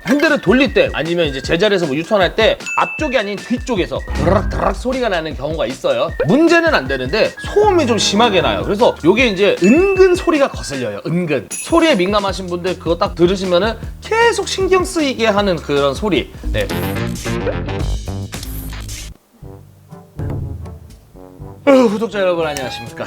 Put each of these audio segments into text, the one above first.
핸들을 돌릴 때 아니면 이제 제자리에서 뭐 유턴할 때 앞쪽이 아닌 뒤쪽에서 드락드락 소리가 나는 경우가 있어요. 문제는 안 되는데 소음이 좀 심하게 나요. 그래서 요게 이제 은근 소리가 거슬려요. 은근 소리에 민감하신 분들 그거 딱 들으시면은 계속 신경 쓰이게 하는 그런 소리. 네. 구독자 여러분 안녕하십니까,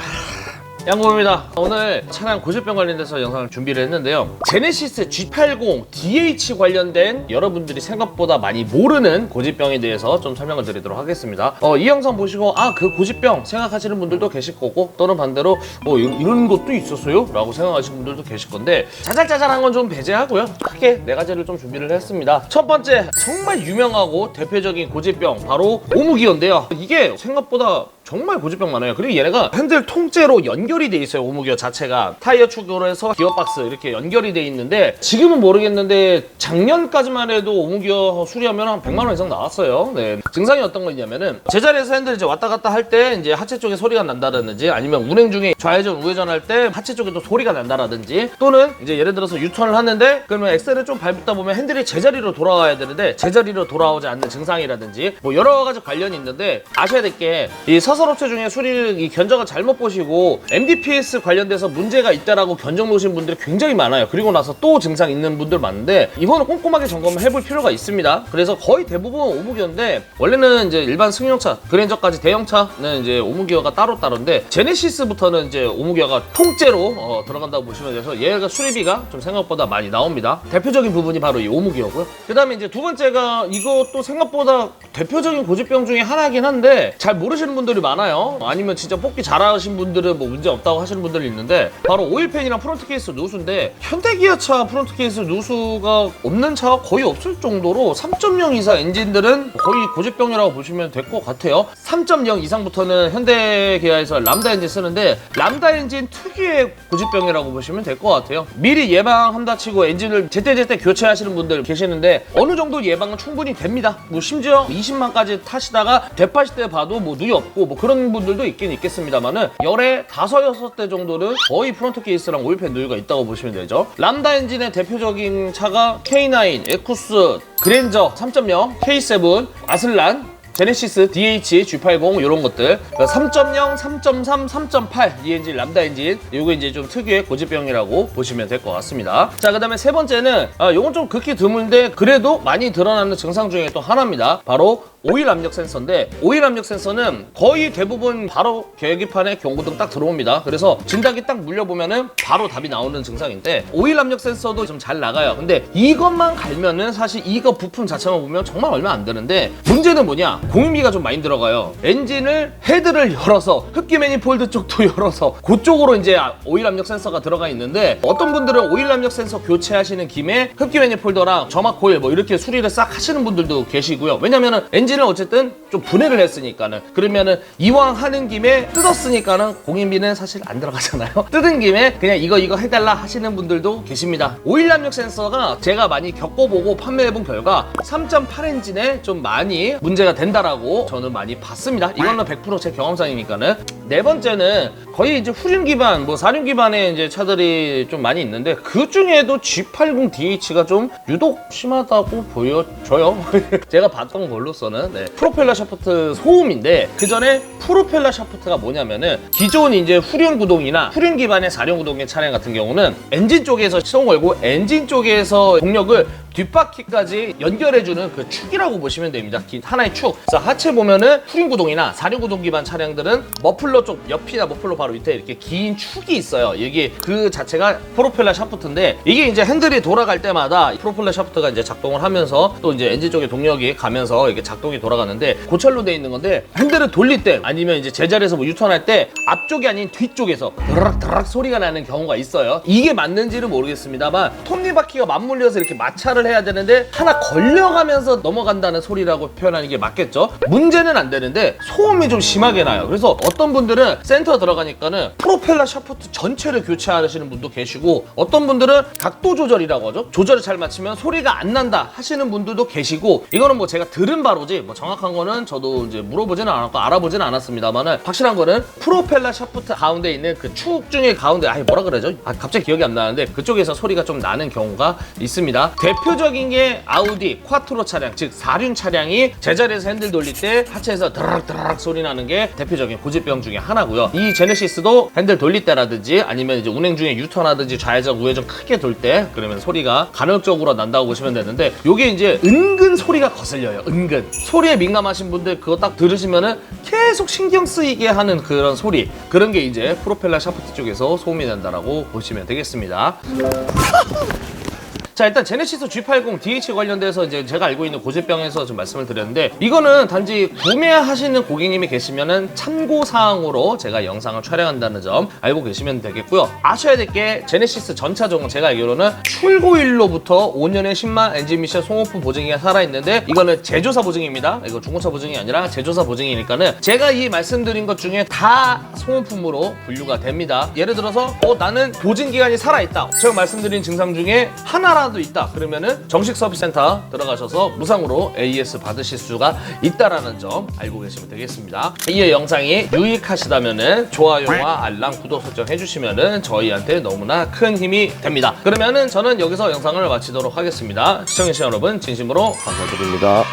양고입니다. 오늘 차량 고질병 관련돼서 영상을 준비를 했는데요. 제네시스 G80 DH 관련된 여러분들이 생각보다 많이 모르는 고질병에 대해서 좀 설명을 드리도록 하겠습니다. 이 영상 보시고 그 고질병 생각하시는 분들도 계실 거고, 또는 반대로 이런 것도 있었어요? 라고 생각하시는 분들도 계실 건데, 자잘자잘한 건 좀 배제하고요. 크게 4가지를 좀 준비를 했습니다. 첫 번째, 정말 유명하고 대표적인 고질병 바로 오무기어인데요. 이게 생각보다 정말 고질병 많아요. 그리고 얘네가 핸들 통째로 연결이 돼 있어요. 오무기어 자체가 타이어 축으로 해서 기어박스 이렇게 연결이 돼 있는데, 지금은 모르겠는데 작년까지만 해도 오무기어 수리하면 한 100만 원 이상 나왔어요. 네. 증상이 어떤 거냐면은, 제자리에서 핸들 이제 왔다 갔다 할 때 이제 하체 쪽에 소리가 난다라든지, 아니면 운행 중에 좌회전 우회전 할 때 하체 쪽에 또 소리가 난다라든지, 또는 이제 예를 들어서 유턴을 하는데 그러면 엑셀을 좀 밟다 보면 핸들이 제자리로 돌아와야 되는데 제자리로 돌아오지 않는 증상이라든지, 뭐 여러 가지 관련이 있는데, 아셔야 될 게 이 사설업체 중에 수리 견적을 잘못 보시고 MDPS 관련돼서 문제가 있다라고 견적 놓으신 분들이 굉장히 많아요. 그리고 나서 또 증상 있는 분들 많은데, 이거는 꼼꼼하게 점검을 해볼 필요가 있습니다. 그래서 거의 대부분 오무기어인데, 원래는 이제 일반 승용차, 그랜저까지 대형차는 이제 오무기어가 따로따로인데, 제네시스부터는 이제 오무기어가 통째로 들어간다고 보시면 돼서 얘가 수리비가 좀 생각보다 많이 나옵니다. 대표적인 부분이 바로 이 오무기어고요. 그 다음에 이제 두 번째가, 이것도 생각보다 대표적인 고질병 중에 하나긴 한데 잘 모르시는 분들이 많아요. 아니면 진짜 뽑기 잘하신 분들은 뭐 문제 없다고 하시는 분들이 있는데, 바로 오일팬이랑 프론트 케이스 누수인데, 현대기아차 프론트 케이스 누수가 없는 차가 거의 없을 정도로 3.0 이상 엔진들은 거의 고질병이라고 보시면 될 것 같아요. 3.0 이상부터는 현대기아에서 람다 엔진 쓰는데, 람다 엔진 특유의 고질병이라고 보시면 될 것 같아요. 미리 예방한다 치고 엔진을 제때제때 교체하시는 분들 계시는데, 어느 정도 예방은 충분히 됩니다. 뭐 심지어 20만까지 타시다가 되파실 때 봐도 뭐 누이 없고 뭐 그런 분들도 있긴 있겠습니다만은, 열에 5, 6대 정도는 거의 프론트 케이스랑 오일팬 누유가 있다고 보시면 되죠. 람다 엔진의 대표적인 차가 K9, 에쿠스, 그랜저 3.0, K7, 아슬란, 제네시스 DH, G80 이런 것들, 3.0, 3.3, 3.8 이 엔진, 람다 엔진, 이거 이제 좀 특유의 고질병이라고 보시면 될 것 같습니다. 자, 그 다음에 세 번째는 요건 좀 극히 드문데 그래도 많이 드러나는 증상 중에 또 하나입니다. 바로 오일 압력 센서인데, 오일 압력 센서는 거의 대부분 바로 계기판에 경고등 딱 들어옵니다. 그래서 진단기 딱 물려보면은 바로 답이 나오는 증상인데, 오일 압력 센서도 좀 잘 나가요. 근데 이것만 갈면은 사실 이거 부품 자체만 보면 정말 얼마 안 되는데, 문제는 뭐냐? 공인비가 좀 많이 들어가요. 엔진을 헤드를 열어서 흡기 매니폴드 쪽도 열어서 그쪽으로 이제 오일 압력 센서가 들어가 있는데, 어떤 분들은 오일 압력 센서 교체하시는 김에 흡기 매니폴더랑 점막 코일 뭐 이렇게 수리를 싹 하시는 분들도 계시고요. 왜냐면은 엔진을 어쨌든 좀 분해를 했으니까는, 그러면은 이왕 하는 김에 뜯었으니까는 공인비는 사실 안 들어가잖아요. 뜯은 김에 그냥 이거 해달라 하시는 분들도 계십니다. 오일 압력 센서가 제가 많이 겪어보고 판매해본 결과 3.8 엔진에 좀 많이 문제가 된다라고 저는 많이 봤습니다. 이거는 100% 제 경험상이니까는. 네 번째는 거의 이제 후륜 기반, 뭐 사륜 기반의 이제 차들이 좀 많이 있는데, 그 중에도 G80 DH가 좀 유독 심하다고 보여져요. 제가 봤던 걸로서는. 네. 프로펠러 샤프트 소음인데, 그 전에 프로펠러 샤프트가 뭐냐면은, 기존 이제 후륜 구동이나 후륜 기반의 사륜 구동의 차량 같은 경우는 엔진 쪽에서 시동 걸고 엔진 쪽에서 동력을 뒷바퀴까지 연결해주는 그 축이라고 보시면 됩니다. 하나의 축. 그래서 하체 보면은 후륜 구동이나 사륜 구동 기반 차량들은 머플러 쪽 옆이나 머플러 바로 밑에 이렇게 긴 축이 있어요. 이게 그 자체가 프로펠러 샤프트인데, 이게 이제 핸들이 돌아갈 때마다 프로펠러 샤프트가 이제 작동을 하면서 또 이제 엔진 쪽에 동력이 가면서 이게 작동이 돌아가는데, 고철로 돼 있는 건데, 핸들을 돌릴 때 아니면 이제 제자리에서 뭐 유턴할 때 앞쪽이 아닌 뒤쪽에서 드락드락 소리가 나는 경우가 있어요. 이게 맞는지는 모르겠습니다만, 톱니바퀴가 맞물려서 이렇게 마찰을 해야 되는데 하나 걸려가면서 넘어간다는 소리라고 표현하는 게 맞겠죠. 문제는 안 되는데 소음이 좀 심하게 나요. 그래서 어떤 분들은 센터 들어가니까는 프로펠러 샤프트 전체를 교체하시는 분도 계시고, 어떤 분들은 각도 조절이라고 하죠. 조절을 잘 맞추면 소리가 안 난다 하시는 분들도 계시고, 이거는 뭐 제가 들은 바로지 뭐 정확한 거는 저도 이제 물어보지는 않았고 알아보지는 않았습니다만은, 확실한 거는 프로펠러 샤프트 가운데 있는 그 축 중에 가운데 뭐라 그러죠? 갑자기 기억이 안 나는데, 그쪽에서 소리가 좀 나는 경우가 있습니다. 대표 대표적인 게 아우디 콰트로 차량, 즉 4륜 차량이 제자리에서 핸들 돌릴 때 하체에서 드라락 소리 나는 게 대표적인 고질병 중에 하나고요. 이 제네시스도 핸들 돌릴 때라든지 아니면 이제 운행 중에 유턴하든지 좌회전 우회전 크게 돌 때 그러면 소리가 간헐적으로 난다고 보시면 되는데, 요게 이제 은근 소리가 거슬려요. 은근 소리에 민감하신 분들 그거 딱 들으시면은 계속 신경 쓰이게 하는 그런 소리, 그런 게 이제 프로펠러 샤프트 쪽에서 소음이 난다라고 보시면 되겠습니다. 자, 일단 제네시스 G80 DH 관련돼서 이제 제가 알고 있는 고질병에서 좀 말씀을 드렸는데, 이거는 단지 구매하시는 고객님이 계시면은 참고 사항으로 제가 영상을 촬영한다는 점 알고 계시면 되겠고요. 아셔야 될 게 제네시스 전차종은 제가 알기로는 출고일로부터 5년에 10만 엔진 미션 소모품 보증이 살아있는데, 이거는 제조사 보증입니다. 이거 중고차 보증이 아니라 제조사 보증이니까는 제가 이 말씀드린 것 중에 다 소모품으로 분류가 됩니다. 예를 들어서 나는 보증 기간이 살아있다, 제가 말씀드린 증상 중에 하나라도 있다, 그러면은 정식 서비스 센터 들어가셔서 무상으로 AS 받으실 수가 있다라는 점 알고 계시면 되겠습니다. 이 영상이 유익하시다면은 좋아요와 알람, 구독 설정 해주시면은 저희한테 너무나 큰 힘이 됩니다. 그러면은 저는 여기서 영상을 마치도록 하겠습니다. 시청해주신 여러분 진심으로 감사드립니다.